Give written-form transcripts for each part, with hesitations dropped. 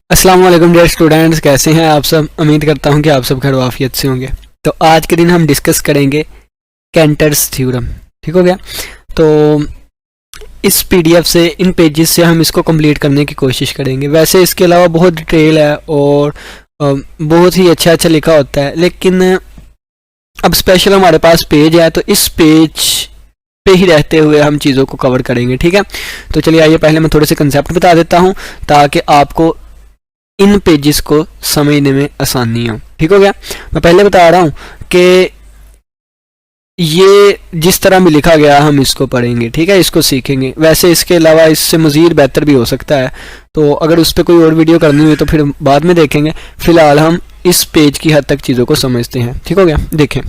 अस्सलाम वालेकुम dear students, कैसे हैं आप सब। उम्मीद करता हूं कि आप सब खैर आफियत से होंगे। तो आज के दिन हम डिस्कस करेंगे कैंटर्स थ्योरम। ठीक हो गया। तो इस पीडीएफ से, इन पेजेस से हम इसको कंप्लीट करने की कोशिश करेंगे। वैसे इसके अलावा बहुत डिटेल है और बहुत ही अच्छा लिखा होता है, लेकिन अब स्पेशल हमारे पास पेज है तो इस पेज पे ही रहते हुए हम चीज़ों को कवर करेंगे। ठीक है। तो चलिए आइए, पहले मैं थोड़े से कंसेप्ट बता देता हूँ ताकि आपको इन पेजेस को समझने में आसानी हो। ठीक हो गया। मैं पहले बता रहा हूं कि ये जिस तरह में लिखा गया हम इसको पढ़ेंगे। ठीक है, इसको सीखेंगे। वैसे इसके अलावा इससे मज़ीद बेहतर भी हो सकता है, तो अगर उस पर कोई और वीडियो करनी हुई तो फिर बाद में देखेंगे। फिलहाल हम इस पेज की हद तक चीज़ों को समझते हैं। ठीक हो गया। देखें,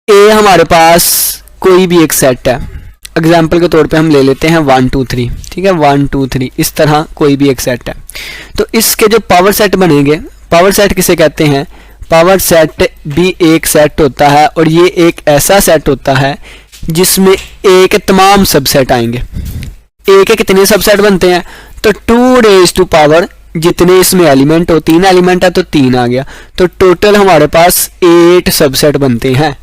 ए हमारे पास कोई भी एक सेट है। एग्जाम्पल के तौर पे हम ले लेते हैं 1 2 3। ठीक है, 1 2 3 इस तरह कोई भी एक सेट है। तो इसके जो पावर सेट बनेंगे, पावर सेट किसे कहते हैं? पावर सेट भी एक सेट होता है और ये एक ऐसा सेट होता है जिसमें ए के तमाम सबसेट आएंगे। ए के कितने सबसेट बनते हैं? तो 2 रेज़ टू पावर, जितने इसमें एलिमेंट हो, 3 एलिमेंट है तो 3 आ गया। तो टोटल हमारे पास 8 सबसेट बनते हैं।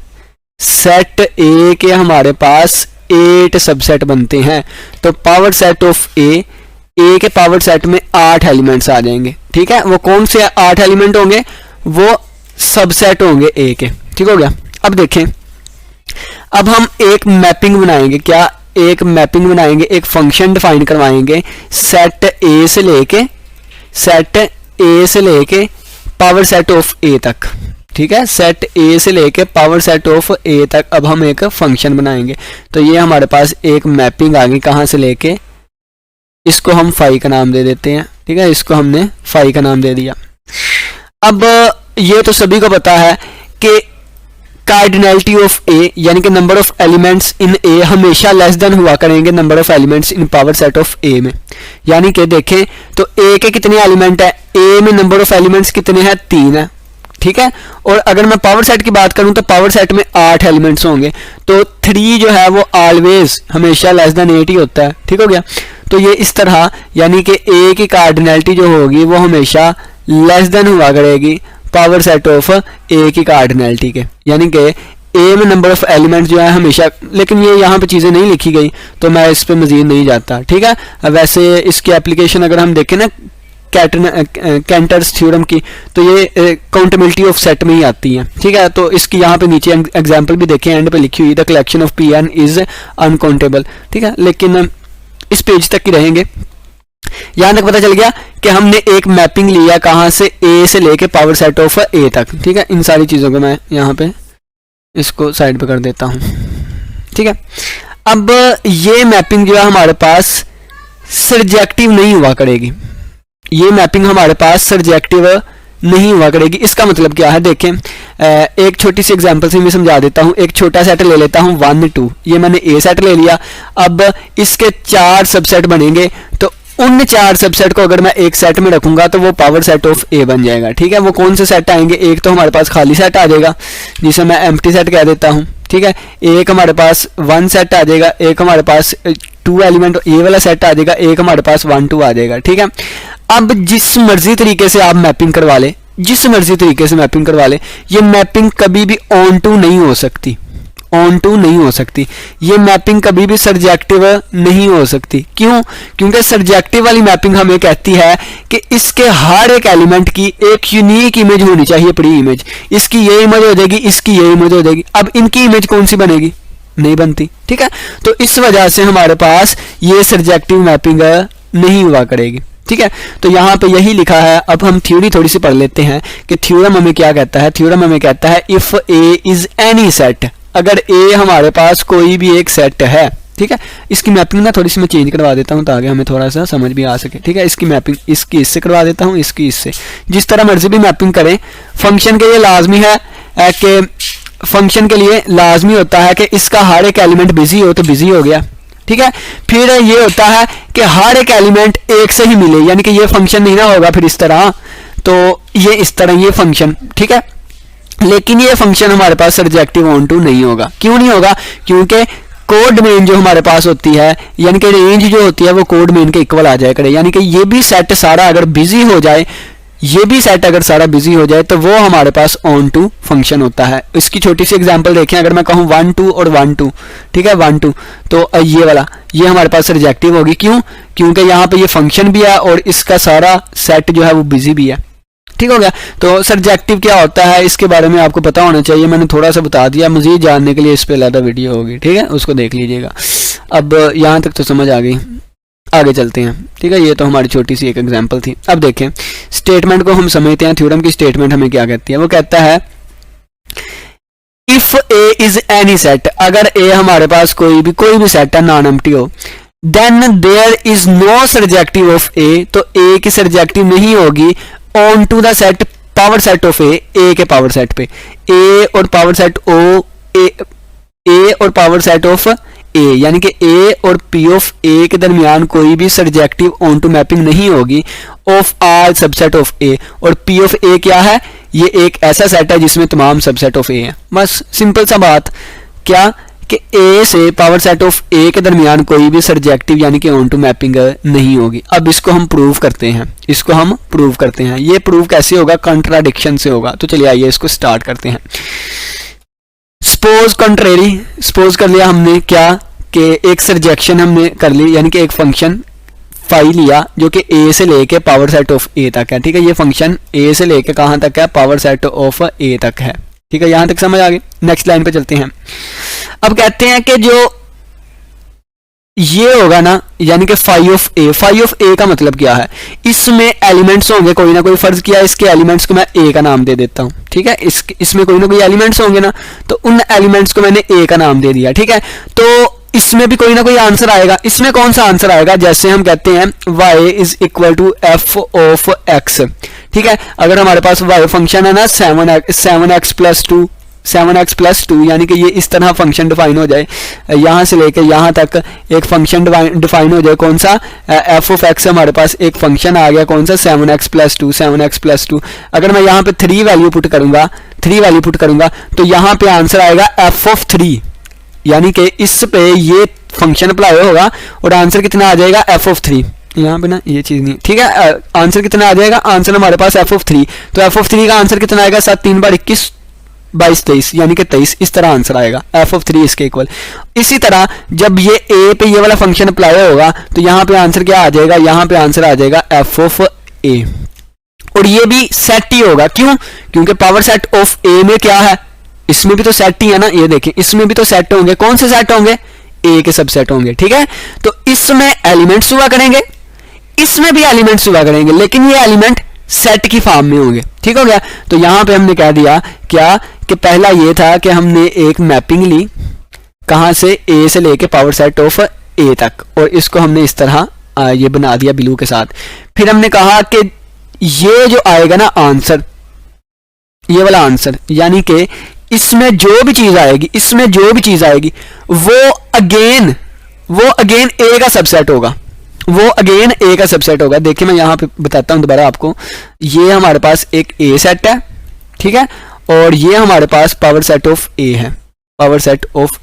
सेट ए के हमारे पास 8 सबसेट बनते हैं। तो पावर सेट ऑफ ए के पावर सेट में 8 एलिमेंट्स आ जाएंगे। ठीक है, वो कौन से 8 एलिमेंट होंगे? वो सबसेट होंगे ए के। ठीक हो गया। अब देखें, अब हम एक मैपिंग बनाएंगे। क्या? एक मैपिंग बनाएंगे, एक फंक्शन डिफाइन करवाएंगे सेट ए से लेके पावर सेट ऑफ ए तक। ठीक है, सेट ए से लेके पावर सेट ऑफ ए तक अब हम एक फंक्शन बनाएंगे। तो ये हमारे पास एक मैपिंग आ गई। कहाँ से लेके? इसको हम फाई का नाम दे देते हैं। ठीक है, इसको हमने फाई का नाम दे दिया। अब ये तो सभी को पता है कि कार्डिनैलिटी ऑफ ए यानी कि number of elements in A हमेशा लेस देन हुआ करेंगे number of elements in power set of A में। यानी कि देखें तो ए के कितने एलिमेंट है? ए में नंबर ऑफ एलिमेंट्स कितने हैं? 3 है। ठीक है, और अगर मैं पावर सेट की बात करूं तो पावर सेट में 8 एलिमेंट्स होंगे। तो 3 जो है वो ऑलवेज हमेशा लेस देन 8 ही होता है। ठीक हो गया। तो ये इस तरह, यानी कि ए की कार्डिनैलिटी जो होगी वो हमेशा लेस देन हुआ करेगी पावर सेट ऑफ ए की कार्डिनैलिटी के। यानी कि ए में नंबर ऑफ एलिमेंट्स जो है हमेशा, लेकिन ये यहाँ पे चीज़ें नहीं लिखी गई तो मैं इस पर मजीद नहीं जाता। ठीक है, वैसे इसकी एप्लीकेशन अगर हम देखें ना कैंटर्स थ्योरम की, तो ये काउंटेबिलिटी ऑफ सेट में ही आती है। ठीक है, तो इसकी यहाँ पे नीचे एग्जांपल भी देखें, एंड पे लिखी हुई the collection of P N is uncountable. ठीक है, लेकिन इस पेज तक ही रहेंगे। यहाँ तक पता चल गया कि हमने एक मैपिंग लिया कहाँ से? ए से लेके पावर सेट ऑफ ए तक। ठीक है, इन सारी चीज़ों को मैं यहाँ पे इसको साइड पे कर देता हूँ। ठीक है, अब ये मैपिंग जो है हमारे पास सर्जेक्टिव नहीं हुआ करेगी। ये मैपिंग हमारे पास सर्जेक्टिव नहीं हुआ करेगी। इसका मतलब क्या है? देखें, एक छोटी सी एग्जांपल से मैं समझा देता हूँ। एक छोटा सेट ले लेता हूँ 1 2। ये मैंने ए सेट ले लिया। अब इसके 4 सबसेट बनेंगे, तो उन 4 सबसेट को अगर मैं एक सेट में रखूंगा तो वो पावर सेट ऑफ ए बन जाएगा। ठीक है, वो कौन से सेट आएंगे? एक तो हमारे पास खाली सेट आ जाएगा जिसे मैं एम्प्टी सेट कह देता हूँ। ठीक है, एक हमारे पास 1 सेट आ जाएगा, एक हमारे पास 2 एलिमेंट ए वाला सेट आ जाएगा, एक हमारे पास 1 2 आ जाएगा। ठीक है, अब जिस मर्जी तरीके से आप मैपिंग करवा ले, जिस मर्जी तरीके से मैपिंग करवा ले, ये मैपिंग कभी भी ऑन टू नहीं हो सकती। ऑन टू नहीं हो सकती। ये मैपिंग कभी भी सर्जेक्टिव नहीं हो सकती। क्यों? क्योंकि सर्जेक्टिव वाली मैपिंग हमें कहती है कि इसके हर एक एलिमेंट की एक यूनिक इमेज होनी चाहिए, प्री इमेज। इसकी ये इमेज हो जाएगी, इसकी ये इमेज हो जाएगी। अब इनकी इमेज कौन सी बनेगी? नहीं बनती। ठीक है, तो इस वजह से हमारे पास ये सर्जेक्टिव मैपिंग नहीं हुआ करेगी। ठीक है, तो यहाँ पे यही लिखा है। अब हम थ्योरी थोड़ी सी पढ़ लेते हैं कि थ्योरम हमें क्या कहता है। थ्योरम हमें कहता है if A is any set, अगर ए हमारे पास कोई भी एक सेट है। ठीक है, इसकी मैपिंग ना थोड़ी सी मैं चेंज करवा देता हूँ ताकि हमें थोड़ा सा समझ भी आ सके। ठीक है, इसकी मैपिंग इसकी इससे करवा देता हूँ, इसकी इससे। जिस तरह मर्जी भी मैपिंग करें, फंक्शन के लिए लाजमी है कि फंक्शन के लिए लाजमी होता है कि इसका हर एक एलिमेंट बिजी हो तो बिजी हो गया। ठीक है, फिर ये होता है कि हर एक एलिमेंट एक से ही मिले, यानी कि ये फंक्शन नहीं ना होगा फिर इस तरह, तो ये इस तरह ये फंक्शन। ठीक है, लेकिन ये फंक्शन हमारे पास सर्जेक्टिव ऑन टू नहीं होगा। क्यों नहीं होगा? क्योंकि कोडोमेन जो हमारे पास होती है, यानी कि रेंज जो होती है वो कोडोमेन के इक्वल आ जाया करे, यानी कि ये भी सेट सारा अगर बिजी हो जाए, ये भी सेट अगर सारा बिजी हो जाए तो वो हमारे पास ऑन टू फंक्शन होता है। इसकी छोटी सी एग्जांपल देखें, अगर मैं कहूँ 1 2 और 1 2, ठीक है 1 2, तो ये वाला ये हमारे पास रिजेक्टिव होगी। क्यों? क्योंकि यहाँ पे ये फंक्शन भी है और इसका सारा सेट जो है वो बिजी भी है। ठीक हो गया। तो सब्जेक्टिव क्या होता है इसके बारे में आपको पता होना चाहिए, मैंने थोड़ा सा बता दिया, मजीद जानने के लिए इस पे अलग वीडियो होगी, ठीक है, उसको देख लीजिएगा। अब यहाँ तक तो समझ आ गई, आगे चलते हैं। ठीक है, ये तो हमारी छोटी सी एक एग्जांपल थी। अब देखें स्टेटमेंट को हम समझते हैं। थ्योरम की स्टेटमेंट हमें क्या कहती है? वो कहता है if A is any set, अगर ए हमारे पास कोई भी सेट है नॉन एम्प्टी हो, then there is no surjective of A, तो ए की सरजेक्टिव नहीं होगी onto the set power set of A के पावर सेट पे। ए और पावर सेट ओ, ए और पावर सेट ऑफ ए, यानी कि ए और पी ऑफ ए के दरमियान कोई भी सरजेक्टिव ऑन टू मैपिंग नहीं होगी ऑफ आल सबसेट ऑफ ए। और पी ऑफ ए क्या है? ये एक ऐसा सेट है जिसमें तमाम सबसेट ऑफ ए हैं। बस सिंपल सा बात, क्या कि ए से पावर सेट ऑफ ए के दरमियान कोई भी सरजेक्टिव यानी कि ऑन टू मैपिंग नहीं होगी। अब इसको हम प्रूव करते हैं, ये प्रूव कैसे होगा? कंट्राडिक्शन से होगा। तो चलिए आइए इसको स्टार्ट करते हैं। सपोज कंट्रेरी, सपोज कर लिया हमने क्या कि एक सरजेक्शन हमने कर ली, यानी कि एक फंक्शन फाई लिया जो कि ए से लेके पावर सेट ऑफ ए तक है। ठीक है, ये फंक्शन ए से लेके कहाँ तक है? पावर सेट ऑफ ए तक है। ठीक है, यहां तक समझ आ गई। नेक्स्ट लाइन पे चलते हैं। अब कहते हैं कि जो ये होगा ना, यानी कि फाई ऑफ ए का मतलब क्या है? इसमें एलिमेंट्स होंगे कोई ना कोई, फर्ज किया इसके एलिमेंट्स को मैं ए का नाम दे देता हूं। ठीक है, इसमें कोई ना कोई एलिमेंट्स होंगे ना, तो उन एलिमेंट्स को मैंने ए का नाम दे दिया। ठीक है, तो इसमें भी कोई ना कोई आंसर आएगा। इसमें कौन सा आंसर आएगा? जैसे हम कहते हैं y is equal to F of X. ठीक है, अगर हमारे पास y फंक्शन है ना 7x प्लस 2, यानी कि ये इस तरह फंक्शन डिफाइन हो जाए, यहां से लेके यहां तक एक फंक्शन डिफाइन हो जाए। कौन सा? f ऑफ x हमारे पास एक फंक्शन आ गया, कौन सा? 7x plus 2। अगर मैं यहाँ पे 3 वैल्यू पुट करूंगा तो यहाँ पे आंसर आएगा f ऑफ 3, यानी कि इस पे ये फंक्शन अप्लाई होगा और आंसर कितना आ जाएगा? f of 3। यहाँ पे ना ये चीज नहीं, ठीक है, आंसर कितना आ जाएगा? आंसर हमारे पास f ऑफ 3, तो f ऑफ 3 का आंसर कितना आएगा? 7 3 बार 21 22 23, यानी कि 23। इस तरह आंसर आएगा f ऑफ 3 इसके इक्वल। इसी तरह जब ये a पे ये वाला फंक्शन अप्लाई होगा तो यहाँ पे आंसर क्या आ जाएगा? यहाँ पे आंसर आ जाएगा f ऑफ a, और ये भी सेट ही होगा। क्यों? क्योंकि पावर सेट ऑफ a में क्या है? इसमें भी तो सेट ही है ना, ये देखें, इसमें भी तो सेट होंगे। कौन से सेट होंगे? ए के सबसेट होंगे। ठीक है, तो इसमें एलिमेंट्स हुआ करेंगे, इसमें भी एलिमेंट्स हुआ करेंगे, लेकिन ये एलिमेंट सेट की फॉर्म में होंगे। ठीक हो गया। तो यहां पे हमने कह दिया क्या कि पहला ये था कि हमने एक मैपिंग ली कहां से? ए से लेके पावर सेट ऑफ ए तक, और इसको हमने इस तरह ये बना दिया ब्लू के साथ। फिर हमने कहा कि ये जो आएगा ना आंसर, ये वाला आंसर, यानी कि इसमें जो भी चीज आएगी वो अगेन ए का सबसेट होगा। देखिए मैं यहां पे बताता हूं दोबारा आपको। ये हमारे पास एक ए सेट है, ठीक है, और ये हमारे पास पावर सेट ऑफ ए है। पावर सेट ऑफ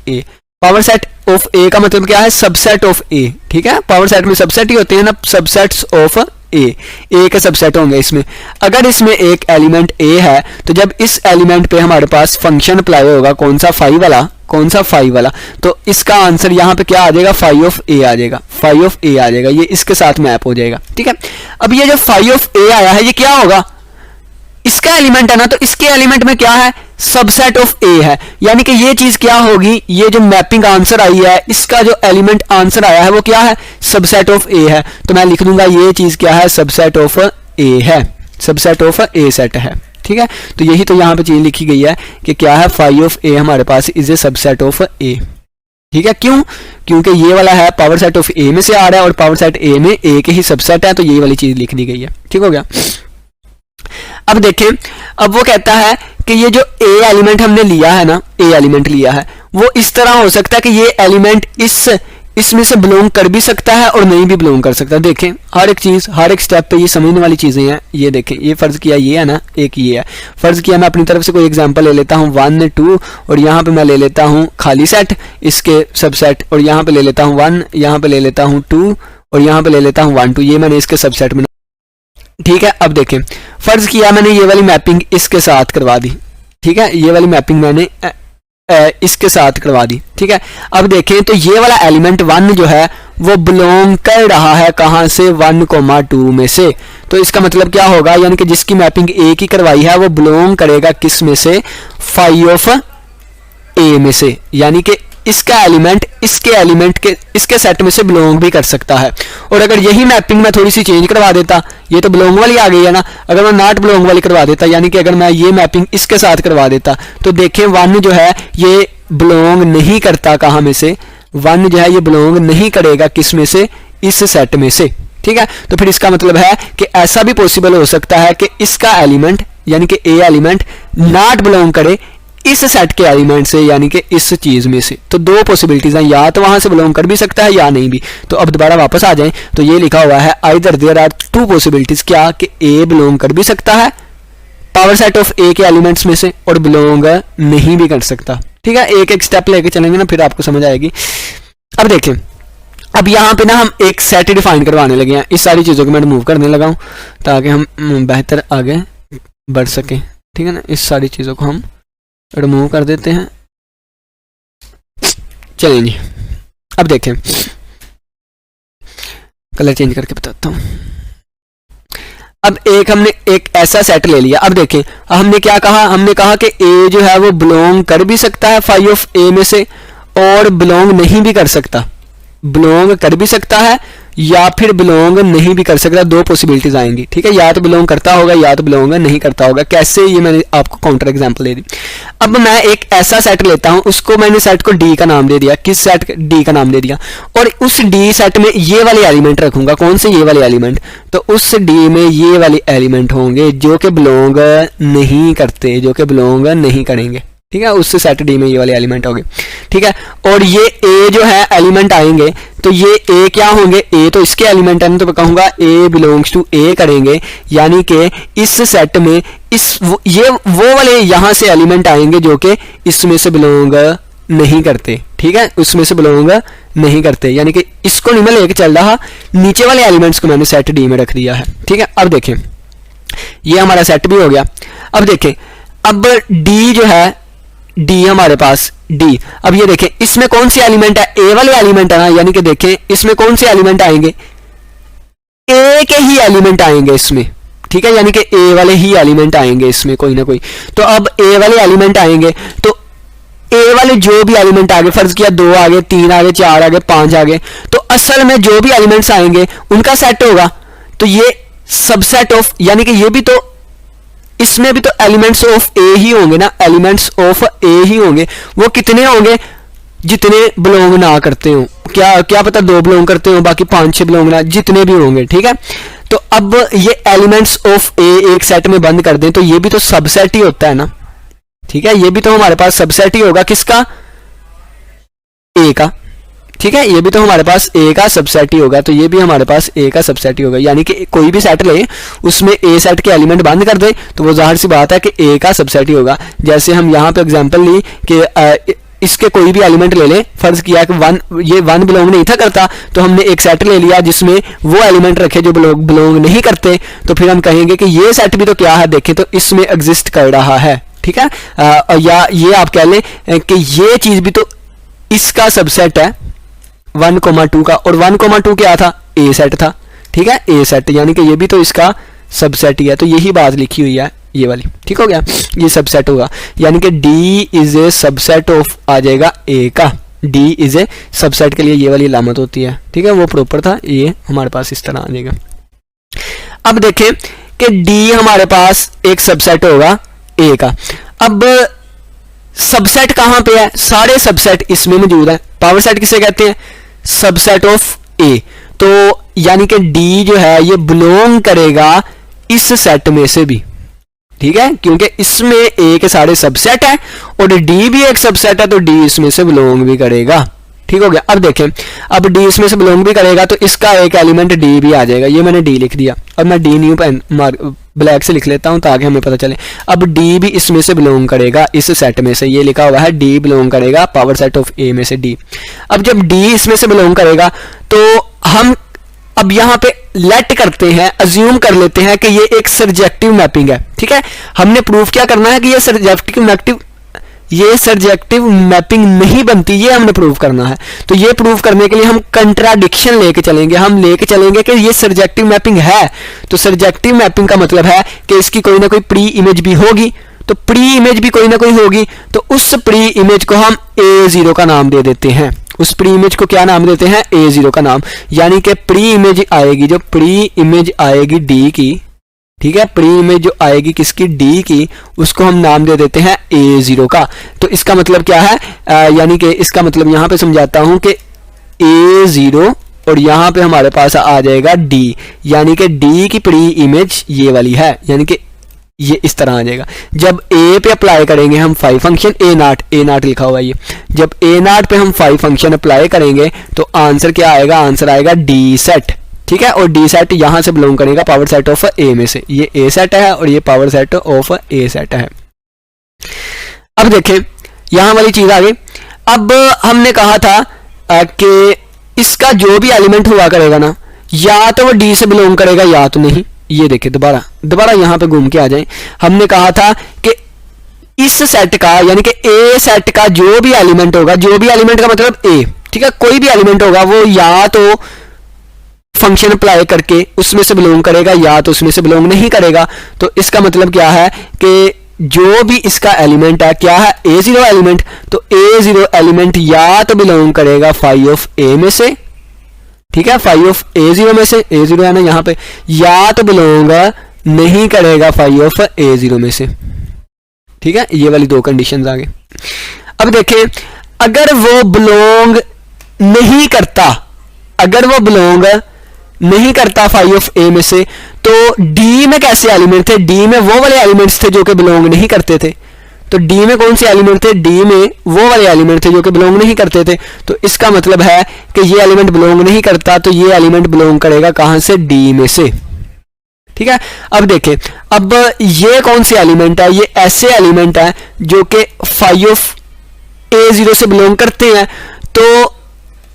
ए का मतलब क्या है? Subset of A. ठीक है, पावर सेट में सबसेट ही होते हैं ना, सबसेट्स ऑफ ए के सबसेट होंगे इसमें। अगर इसमें एक एलिमेंट ए है तो जब इस एलिमेंट पे हमारे पास फंक्शन अप्लाई होगा, कौन सा? फाई वाला, तो इसका आंसर यहाँ पे क्या आ जाएगा? फाई ऑफ ए आ जाएगा। ये इसके साथ मैप हो जाएगा। ठीक है, अब ये जो फाई ऑफ ए आया है ये क्या होगा? इसका एलिमेंट है ना, तो इसके एलिमेंट में क्या है? सबसेट ऑफ ए है, यानी कि ये चीज क्या होगी? ये जो मैपिंग आंसर आई है, इसका जो एलिमेंट आंसर आया है वो क्या है? सबसेट ऑफ ए है। तो मैं लिख दूंगा ये चीज क्या है? सबसेट ऑफ ए है, सबसेट ऑफ ए सेट है। ठीक है, तो यही तो यहाँ पे चीज लिखी गई है कि क्या है? फाई ऑफ ए हमारे पास is A subset of A. ठीक है, क्यों? क्योंकि ये वाला है पावर सेट ऑफ ए में से आ रहा है और पावर सेट ए में ए के ही सबसेट है, तो ये वाली चीज लिख दी गई है। ठीक हो गया। अब देखें, अब वो कहता है कि ये जो ए एलिमेंट हमने लिया है ना, वो इस तरह हो सकता है कि ये एलिमेंट इस इसमें से बिलोंग कर भी सकता है और नहीं भी बिलोंग कर सकता। देखें हर एक चीज़, हर एक स्टेप पे ये समझने वाली चीज़ें हैं। ये देखें, ये फ़र्ज़ किया ये है ना, एक ये है। फ़र्ज़ किया मैं अपनी तरफ से कोई एग्जांपल ले लेता हूँ 1 2 और यहाँ पे मैं ले लेता हूँ खाली सेट, इसके सबसेट, और यहाँ पे ले लेता हूँ 1, यहाँ पे ले लेता हूँ 2 और यहाँ पे ले लेता हूँ 1 2। ये मैंने इसके सबसेट में, ठीक है। अब देखें फ़र्ज़ किया मैंने ये वाली मैपिंग इसके साथ करवा दी, ठीक है, ये वाली मैपिंग मैंने इसके साथ करवा दी, ठीक है। अब देखें तो ये वाला एलिमेंट 1 जो है वो बिलोंग कर रहा है कहाँ से, 1,2 में से। तो इसका मतलब क्या होगा, यानी कि जिसकी मैपिंग ए की करवाई है वो बिलोंग करेगा किस में से, फाई ऑफ ए में से, यानी कि इसका एलिमेंट इसके एलिमेंट के इसके सेट में से बिलोंग भी कर सकता है। और अगर यही मैपिंग मैं थोड़ी सी चेंज करवा देता, ये तो बिलोंग वाली आ गई है ना, अगर मैं नॉट बिलोंग वाली करवा देता, यानी कि अगर मैं ये मैपिंग इसके साथ करवा देता, तो देखें 1 जो है ये बिलोंग नहीं करता कहाँ में से, 1 जो है ये बिलोंग नहीं करेगा किस में से, इस सेट में से, ठीक है। तो फिर इसका मतलब है कि ऐसा भी पॉसिबल हो सकता है कि इसका एलिमेंट यानी कि ए एलिमेंट नॉट बिलोंग करे इस सेट के एलिमेंट से, यानी कि इस चीज में से। तो दो पॉसिबिलिटीज हैं, या तो वहां से बिलोंग कर भी सकता है या नहीं भी। तो अब दोबारा वापस आ जाएं तो ये लिखा हुआ है आइदर देयर आर 2 पॉसिबिलिटीज, क्या कि ए बिलोंग कर भी सकता है पावर सेट ऑफ ए के एलिमेंट्स में से और बिलोंग नहीं भी कर सकता, ठीक है। एक एक स्टेप लेके चलेंगे ना, फिर आपको समझ आएगी। अब देखें, अब यहाँ पे ना हम एक सेट डिफाइन करवाने लगे हैं। इस सारी चीज़ों को मैं रिमूव करने लगा हूँ ताकि हम बेहतर आगे बढ़ सकें, ठीक है ना। इस सारी चीज़ों को हम रिमूव कर देते हैं। चलिए जी, अब देखें, कलर चेंज करके बताता हूँ। अब हमने एक ऐसा सेट ले लिया। अब देखें हमने क्या कहा, हमने कहा कि ए जो है वो बिलोंग कर भी सकता है फाई ऑफ ए में से और बिलोंग नहीं भी कर सकता। बिलोंग कर भी सकता है या फिर बिलोंग नहीं भी कर सकता, दो पॉसिबिलिटीज आएंगी, ठीक है। या तो बिलोंग करता होगा या तो बिलोंग नहीं करता होगा। कैसे, ये मैंने आपको काउंटर एग्जांपल दे दी। अब मैं एक ऐसा सेट लेता हूं, उसको मैंने सेट को डी का नाम दे दिया। किस सेट, डी का नाम दे दिया। और उस डी सेट में ये वाले एलिमेंट रखूंगा। कौन से, ये वाले एलिमेंट। तो उस डी में ये वाले एलिमेंट होंगे जो कि बिलोंग नहीं करते, जो कि बिलोंग नहीं करेंगे, ठीक है। उससे सेट डी में ये वाले एलिमेंट होंगे, ठीक है। और ये ए जो है एलिमेंट आएंगे, तो ये ए क्या होंगे, ए तो इसके एलिमेंट है, तो मैं कहूंगा ए बिलोंग्स टू ए करेंगे, यानी कि इस सेट में ये वो वाले यहां से एलिमेंट आएंगे जो कि इसमें से बिलोंग नहीं करते, ठीक है। उसमें से बिलोंग नहीं करते, यानी कि इसको नहीं मैं लेके चल रहा, नीचे वाले एलिमेंट्स को मैंने सेट डी में रख दिया है, ठीक है। अब देखें ये हमारा सेट भी हो गया। अब देखें, अब डी जो है, डी हमारे पास डी, अब ये देखें इसमें कौन सी एलिमेंट है, ए वाले एलिमेंट है ना, यानी कि देखें इसमें कौन से एलिमेंट आएंगे, ए के ही एलिमेंट आएंगे इसमें, ठीक है। यानी कि ए वाले ही एलिमेंट आएंगे इसमें कोई ना कोई। तो अब ए वाले एलिमेंट आएंगे, तो ए वाले जो भी एलिमेंट आगे, फर्ज किया 2 आगे, 3 आगे, 4 आगे, 5 आगे, तो असल में जो भी एलिमेंट्स आएंगे उनका सेट होगा। तो ये सबसेट ऑफ, यानी कि ये भी तो, इसमें भी तो एलिमेंट्स ऑफ ए ही होंगे ना, एलिमेंट्स ऑफ ए ही होंगे। वो कितने होंगे, जितने बिलोंग ना करते हो, क्या पता 2 बिलोंग करते हो, बाकी 5-6 बिलोंग ना, जितने भी होंगे, ठीक है। तो अब ये एलिमेंट्स ऑफ ए एक सेट में बंद कर दें तो ये भी तो सबसेट ही होता है ना, ठीक है। ये भी तो हमारे पास सबसेट ही होगा, किसका, ए का, ठीक है। ये भी तो हमारे पास ए का सबसेट ही होगा, तो ये भी हमारे पास ए का सबसेट ही होगा। यानी कि कोई भी सेट ले, उसमें ए सेट के एलिमेंट बंद कर दे तो वो जाहिर सी बात है कि ए का सबसेट ही होगा। जैसे हम यहाँ पे एग्जांपल ली कि इसके कोई भी एलिमेंट ले ले, फर्ज किया कि 1 बिलोंग नहीं था करता, तो हमने एक सेट ले लिया जिसमें वो एलिमेंट रखे जो बिलोंग नहीं करते, तो फिर हम कहेंगे कि ये सेट भी तो क्या है, देखें तो इसमें एग्जिस्ट कर रहा है, ठीक है। या ये आप कह लें कि ये चीज भी तो इसका सबसेट है 1,2 का, और 1,2 क्या था, ए सेट था, ठीक है, ए सेट, यानी कि ये भी तो इसका सबसेट ही है। तो यही बात लिखी हुई है ये वाली, ठीक हो गया, ये सबसेट होगा, यानी कि D is A subset of आ जाएगा ए का। डी इज ए सबसेट के लिए ये वाली अलामत होती है, ठीक है, वो प्रॉपर था, ये हमारे पास इस तरह आ जाएगा। अब देखें कि डी हमारे पास एक सबसेट होगा ए का। अब सबसेट कहां पे है, सारे सबसेट इसमें मौजूद है। पावर सेट किसे कहते हैं, सबसेट ऑफ ए। तो यानी कि डी जो है ये बिलोंग करेगा इस सेट में से भी, ठीक है, क्योंकि इसमें ए के सारे सबसेट है और डी भी एक सबसेट है, तो डी इसमें से बिलोंग भी करेगा, ठीक हो गया। अब देखें, अब डी इसमें से बिलोंग भी करेगा तो इसका एक एलिमेंट डी भी आ जाएगा। ये मैंने डी लिख दिया और मैं डी न्यू पेन ब्लैक से लिख लेता हूं ताकि हमें पता चले। अब डी भी इसमें से बिलोंग करेगा, इस सेट में से। ये लिखा हुआ है डी बिलोंग करेगा पावर सेट ऑफ ए में से डी। अब जब डी इसमें से बिलोंग करेगा तो हम अब यहां पे लेट करते हैं, अज्यूम कर लेते हैं कि ये एक सर्जेक्टिव मैपिंग है। ठीक है, हमने प्रूफ क्या करना है कि ये सर्जेक्टिव मैपिंग नहीं बनती, ये हमने प्रूव करना है। तो ये प्रूव करने के लिए हम कंट्राडिक्शन लेके चलेंगे। हम लेके चलेंगे कि ये सर्जेक्टिव मैपिंग है। तो सर्जेक्टिव मैपिंग का मतलब है कि इसकी कोई ना कोई प्री इमेज भी होगी, तो प्री इमेज भी कोई ना कोई होगी। तो उस प्री इमेज को हम A0 का नाम दे देते हैं। उस प्री इमेज को क्या नाम देते हैं? A0 का नाम। यानी कि प्री इमेज आएगी, जो प्री इमेज आएगी डी की, ठीक है, प्री इमेज जो आएगी किसकी? डी की, उसको हम नाम दे देते हैं A0 का। तो इसका मतलब क्या है? यानी कि इसका मतलब यहां पे समझाता हूं कि A0 और यहां पे हमारे पास आ जाएगा D, यानी कि D की प्री इमेज ये वाली है, यानी कि ये इस तरह आ जाएगा। जब A पे अप्लाई करेंगे हम फाई फंक्शन, A नॉट लिखा हुआ है ये, जब A नॉट पे हम फाई फंक्शन अप्लाई करेंगे तो आंसर क्या आएगा? आंसर आएगा D सेट। ठीक है, और डी सेट यहां से बिलोंग करेगा पावर सेट ऑफ ए में से। ये ए सेट है और ये power set of A set है। अब देखें यहां वाली चीज आ गई। अब हमने कहा था कि इसका जो भी एलिमेंट हुआ करेगा ना, या तो वो डी से बिलोंग करेगा या तो नहीं। ये देखिए दोबारा यहां पे घूम के आ जाए। हमने कहा था कि इस सेट का यानी कि ए सेट का जो भी एलिमेंट होगा, जो भी एलिमेंट का मतलब ए, ठीक है, कोई भी एलिमेंट होगा वो या तो फंक्शन अप्लाई करके उसमें से बिलोंग करेगा या तो उसमें से बिलोंग नहीं करेगा। तो इसका मतलब क्या है कि जो भी इसका एलिमेंट है, क्या है? A0 element. तो A0 एलिमेंट या तो बिलोंग करेगा फाई ऑफ ए में से, ठीक है, फाई ऑफ A0 में से, A0 है ना यहां पे, या तो बिलोंग नहीं करेगा फाई ऑफ A0 में से। ठीक है, ये वाली दो कंडीशंस आ गई। अब देखें, अगर वो बिलोंग नहीं करता, अगर वो बिलोंग नहीं करता फाई ऑफ ए में से, तो डी में कैसे एलिमेंट थे? डी में वो वाले एलिमेंट्स थे जो कि बिलोंग नहीं करते थे। तो डी में कौन से एलिमेंट थे? डी में वो वाले एलिमेंट थे जो कि बिलोंग नहीं करते थे। तो इसका मतलब है कि ये एलिमेंट बिलोंग नहीं करता, तो ये एलिमेंट बिलोंग करेगा कहां से? डी में से। ठीक है, अब देखें, अब ये कौन से एलिमेंट है? ये ऐसे एलिमेंट है जो कि फाई ऑफ A0 से बिलोंग करते हैं। तो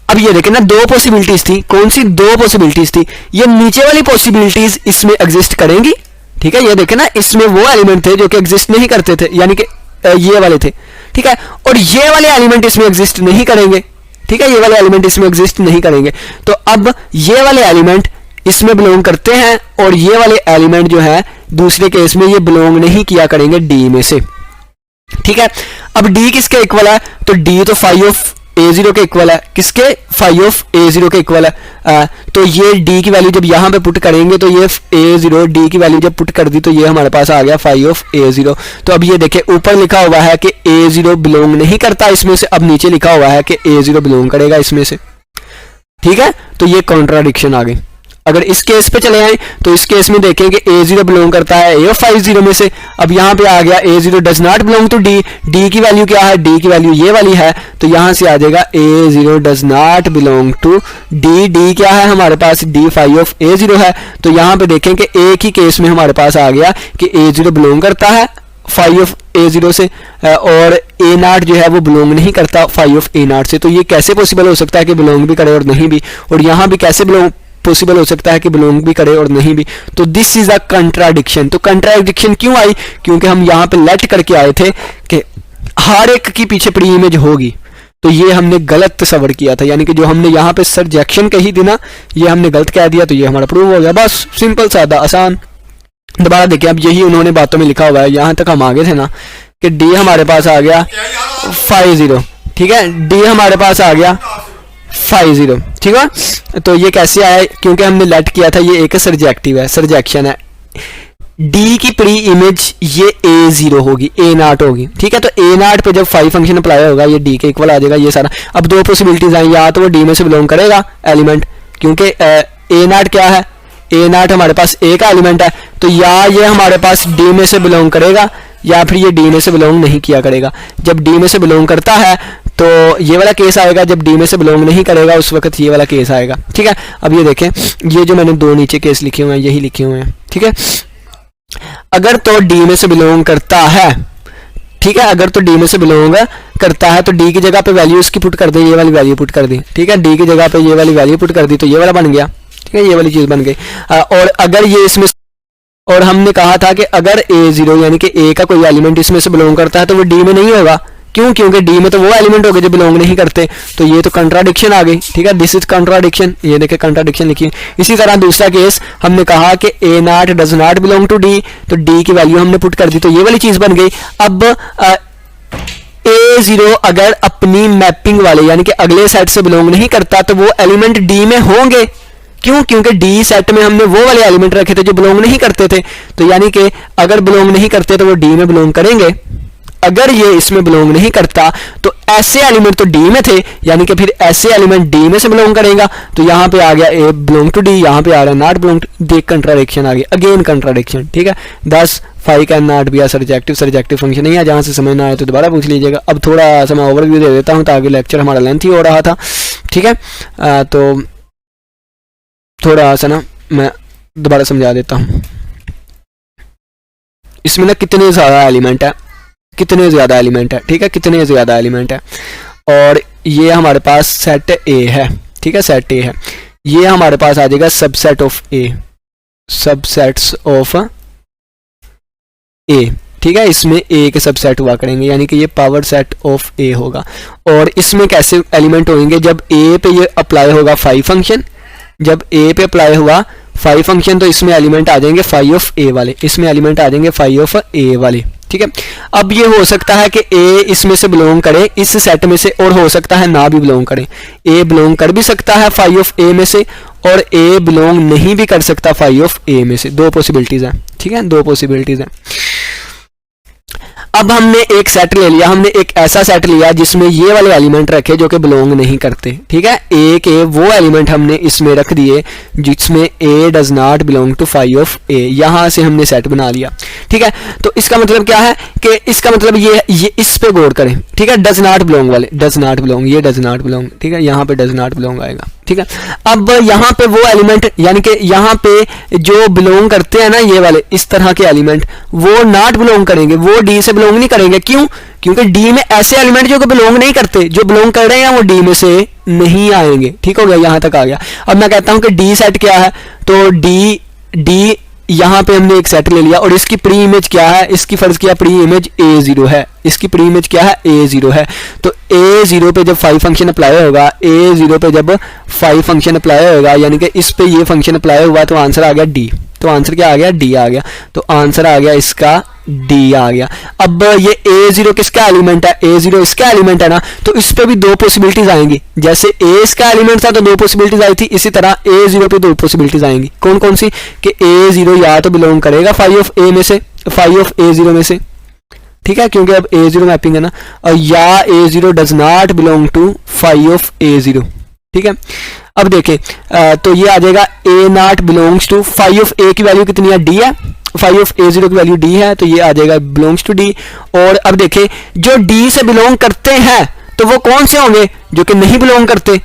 अब ये देखें ना, दो पॉसिबिलिटीज थी। कौन सी दो पॉसिबिलिटीज थी? ये नीचे वाली पॉसिबिलिटीज इसमें एग्जिस्ट करेंगी। ठीक है, ये देखें ना, इसमें वो एलिमेंट थे जो कि एग्जिस्ट नहीं करते थे, यानी कि ये वाले थे। ठीक है, और ये वाले एलिमेंट इसमें एग्जिस्ट नहीं करेंगे। ठीक है, ये वाले एलिमेंट इसमें एग्जिस्ट नहीं करेंगे। तो अब ये वाले एलिमेंट इसमें बिलोंग करते हैं और ये वाले एलिमेंट जो है दूसरे केस में ये बिलोंग नहीं किया करेंगे डी में से। ठीक है, अब डी किसके इक्वल है? तो डी तो फाई ऑफ A0 के इक्वल है। किसके? फाई ऑफ A0 के इक्वल है। तो ये D की वैल्यू जब यहां पे पुट करेंगे तो ये A0 D की वैल्यू जब पुट कर दी तो ये हमारे पास आ गया फाई ऑफ A0। तो अब ये देखिए, ऊपर लिखा हुआ है कि A0 बिलोंग नहीं करता इसमें से, अब नीचे लिखा हुआ है कि A0 बिलोंग करेगा इसमें से। ठीक है, तो ये कॉन्ट्राडिक्शन आ गई। अगर इस केस पे चले आए तो इस केस में देखेंगे A0 बिलोंग करता है A ऑफ A0 में से। अब यहां पे आ गया A0 does not belong to D। D की वैल्यू क्या है? D की वैल्यू ये वाली है, तो यहां से आ जाएगा A0 does not belong to D। D क्या है हमारे पास? D फाई ऑफ A0 है। तो यहां पे देखें कि एक ही केस में हमारे पास आ गया कि A0 बिलोंग करता है फाई ऑफ A0 से और A नॉट जो है वो बिलोंग नहीं करता फाई ऑफ A नॉट से। तो ये कैसे पॉसिबल हो सकता है कि बिलोंग भी करे और नहीं भी? और यहां भी कैसे बिलोंग पॉसिबल हो सकता है कि बिलोंग भी करे और नहीं भी? तो दिस इज अ कंट्राडिक्शन। तो कंट्राडिक्शन क्यों आई? क्योंकि हम यहां पे लेट करके आए थे कि हर एक की पीछे प्री इमेज होगी। तो ये हमने गलत तस्वर किया था, यानी कि जो हमने यहाँ पे सर्जेक्शन कही थी ना, ये हमने गलत कह दिया, तो ये हमारा प्रूव हो गया। बस सिंपल सादा आसान। दोबारा देखिए, अब यही उन्होंने बातों में लिखा हुआ है। यहां तक हम आगे थे ना कि डी हमारे पास आ गया 5-0। ठीक है, डी हमारे पास आ गया 5-0। ठीक है, तो ये कैसे आया? क्योंकि हमने लेट किया था, ये एक सर्जेक्टिव है, सर्जेक्शन है। डी की प्री इमेज ये A0 होगी, A नॉट होगी। ठीक है, तो A नॉट पे जब फाई फंक्शन अप्लाई होगा ये डी के इक्वल आ जाएगा ये सारा। अब दो पॉसिबिलिटीज आई, या तो वो डी में से बिलोंग करेगा एलिमेंट, क्योंकि A नॉट क्या है? A नॉट हमारे पास A का एलिमेंट है, तो या ये हमारे पास डी में से बिलोंग करेगा या फिर ये डी में से बिलोंग नहीं किया करेगा। जब डी में से बिलोंग करता है तो ये वाला केस आएगा जब डी में से बिलोंग नहीं करेगा, उस वक्त ये वाला केस आएगा। ठीक है, अब ये देखें, ये जो मैंने दो नीचे केस लिखे हुए हैं यही लिखे हुए हैं। ठीक है, अगर तो डी में से बिलोंग करता है, ठीक है, अगर तो डी में से बिलोंग करता है तो डी की जगह पे वैल्यू इसकी पुट कर दें, ये वाली वैल्यू पुट कर दी। ठीक है, डी की जगह पे ये वाली वैल्यू पुट कर दी तो ये वाला बन गया। ठीक है, ये वाली चीज बन गई। और अगर ये इसमें, और हमने कहा था कि अगर a0 यानी कि a का कोई एलिमेंट इसमें से बिलोंग करता है तो वो d में नहीं होगा। क्यों? क्योंकि डी में तो वो एलिमेंट हो गए जो बिलोंग नहीं करते, तो ये तो कंट्राडिक्शन आ गई। ठीक है, दिस इज कंट्राडिक्शन, ये देखे कंट्राडिक्शन लिखी है। इसी तरह दूसरा केस हमने कहा कि a0 does not belong to D, तो डी की वैल्यू हमने पुट कर दी तो ये वाली चीज बन गई। अब a0 अगर अपनी मैपिंग वाले यानी कि अगले सेट से बिलोंग नहीं करता तो वो एलिमेंट डी में होंगे। क्यों? क्योंकि डी सेट में हमने वो वाले एलिमेंट रखे थे जो बिलोंग नहीं करते थे, तो यानी कि अगर बिलोंग नहीं करते तो वो डी में बिलोंग करेंगे। अगर ये इसमें बिलोंग नहीं करता तो ऐसे एलिमेंट तो डी में थे, यानी कि फिर ऐसे एलिमेंट डी में से बिलोंग करेगा। तो यहाँ पे आ गया ए बिलोंग टू डी, यहाँ पे आ रहा है नॉट बिलोंग टू, देख कंट्राडिक्शन आ गया, अगेन कंट्राडिक्शन। ठीक है, 10 5 कैन नॉट बी सरजेक्टिव फंक्शन नहीं है। जहाँ से समझ ना आए तो दोबारा पूछ लीजिएगा। अब थोड़ा सा मैं ओवरव्यू दे देता हूँ ताकि लेक्चर हमारा लेंथी हो रहा था। ठीक है, तो थोड़ा सा ना मैं दोबारा समझा देता हूँ। इसमें ना कितने ज़्यादा एलिमेंट है, कितने ज़्यादा एलिमेंट है। ठीक है, कितने ज़्यादा एलिमेंट है। और ये हमारे पास सेट ए है। ठीक है, सेट ए है, ये हमारे पास आ जाएगा subset of A, subsets of A. ठीक है, इसमें ए के सबसेट हुआ करेंगे, यानी कि ये पावर सेट ऑफ ए होगा। और इसमें कैसे एलिमेंट होंगे? जब ए पे ये अप्लाई होगा फाई फंक्शन, जब ए पे अप्लाई हुआ फाई फंक्शन तो इसमें एलिमेंट आ जाएंगे फाई ऑफ ए वाले, इसमें एलिमेंट आ जाएंगे फाई ऑफ ए वाले। ठीक है, अब ये हो सकता है कि ए इसमें से बिलोंग करे इस सेट में से, और हो सकता है ना भी बिलोंग करे। ए बिलोंग कर भी सकता है फाई ऑफ ए में से, और ए बिलोंग नहीं भी कर सकता फाई ऑफ ए में से। दो पॉसिबिलिटीज हैं। ठीक है, दो पॉसिबिलिटीज हैं। अब हमने एक सेट ले लिया, हमने एक ऐसा सेट लिया जिसमें ये वाले एलिमेंट रखे जो कि बिलोंग नहीं करते। ठीक है, ए के वो एलिमेंट हमने इसमें रख दिए जिसमें A does not belong to phi of A, यहां से हमने सेट बना लिया। ठीक है, तो इसका मतलब क्या है कि इसका मतलब ये इस पे गौर करें। ठीक है, डज नॉट बिलोंग वाले, डज नॉट बिलोंग, ये डज नॉट बिलोंग। ठीक है, यहाँ पे डज नॉट बिलोंग आएगा। ठीक है, अब यहाँ पे वो एलिमेंट यानी कि यहाँ पे जो बिलोंग करते हैं ना ये वाले इस तरह के एलिमेंट, वो नॉट बिलोंग करेंगे, वो डी से बिलोंग नहीं करेंगे। क्यों? क्योंकि डी में ऐसे एलिमेंट जो कि बिलोंग नहीं करते, जो बिलोंग कर रहे हैं वो डी में से नहीं आएंगे। ठीक हो गया, यहाँ तक आ गया। अब मैं कहता हूँ कि डी सेट क्या है, तो डी यहाँ पे हमने एक सेट ले लिया और इसकी प्री इमेज क्या है, इसकी फर्ज किया प्री इमेज a0 है, इसकी प्री इमेज क्या है a0 है। तो a0 पे जब फाई फंक्शन अप्लाई होगा, a0 पे जब फाई फंक्शन अप्लाई होगा यानी कि इस पे ये फंक्शन अप्लाई हुआ तो आंसर आ गया d। तो आंसर क्या आ गया? d आ गया। तो आंसर आ गया इसका d आ गया। अब ये a0 किसका एलिमेंट है? a0 इसका एलिमेंट है ना, तो इस पे भी दो पॉसिबिलिटीज आएंगी। जैसे a इसका एलिमेंट था तो दो पॉसिबिलिटीज आई थी, इसी तरह a0 पे दो पॉसिबिलिटीज आएंगी। कौन कौन सी? कि a0 या तो बिलोंग करेगा फाई ऑफ a में से, फाई ऑफ a0 में से। ठीक है, क्योंकि अब a0 मैपिंग है ना, और या a0 does not belong to phi of a0। ठीक है, अब देखें तो ये आ जाएगा a not belongs to phi of a की वैल्यू कितनी है? d है। फाई ऑफ a0 की वैल्यू d है, तो ये आ जाएगा बिलोंग्स टू d। और अब देखें जो d से बिलोंग करते हैं तो वो कौन से होंगे? जो कि नहीं बिलोंग करते,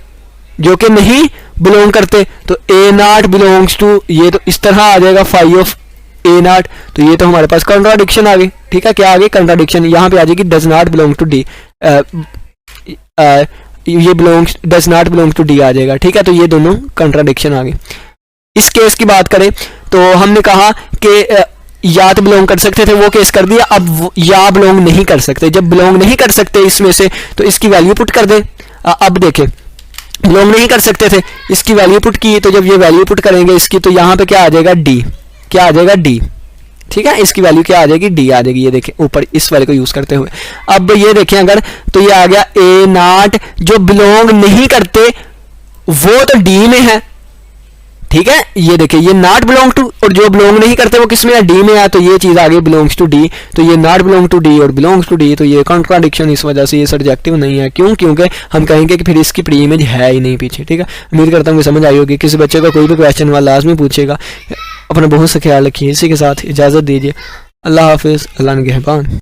जो कि नहीं बिलोंग करते। तो a नॉट बिलोंग्स टू, ये तो इस तरह आ जाएगा फाई ऑफ a नॉट। तो ये तो हमारे पास कंट्राडिक्शन आ गई। ठीक है, क्या आ गई? कंट्राडिक्शन। यहाँ पे आ जाएगी does not belong to d, ये belongs does not belong to D आ जाएगा। ठीक है, तो ये दोनों कंट्राडिक्शन आ गए। इस केस की बात करें तो हमने कहा कि या तो बिलोंग कर सकते थे, वो केस कर दिया। अब या बिलोंग नहीं कर सकते, जब बिलोंग नहीं कर सकते इसमें से तो इसकी वैल्यू पुट कर दे। अब देखें बिलोंग नहीं कर सकते थे, इसकी वैल्यू पुट की, तो जब ये वैल्यू पुट करेंगे इसकी तो यहाँ पे क्या आ जाएगा? डी। क्या आ जाएगा? डी। ठीक है, इसकी वैल्यू क्या आ जाएगी? डी आ जाएगी। ये देखें ऊपर इस वाले को यूज करते हुए। अब ये देखें अगर, तो ये आ गया a नॉट, जो बिलोंग नहीं करते वो तो डी में है। ठीक है, ये देखिए ये नॉट बिलोंग टू, और जो बिलोंग नहीं करते वो किस में है? डी में है। तो ये चीज आ गई बिलोंग्स टू डी। तो ये नॉट बिलोंग टू डी और बिलोंग्स टू डी, तो ये कॉन्ट्राडिक्शन, इस वजह से ये सब्जेक्टिव नहीं है। क्यों? क्योंकि हम कहेंगे कि फिर इसकी प्री इमेज है ही नहीं पीछे। ठीक है, उम्मीद करता हूँ कि समझ आई होगी। किसी बच्चे का कोई भी क्वेश्चन हुआ लाजमी पूछेगा। अपना बहुत सा ख्याल रखिए। इसी के साथ इजाजत दीजिए। अल्लाह हाफिज, अल्लाह निगहबान।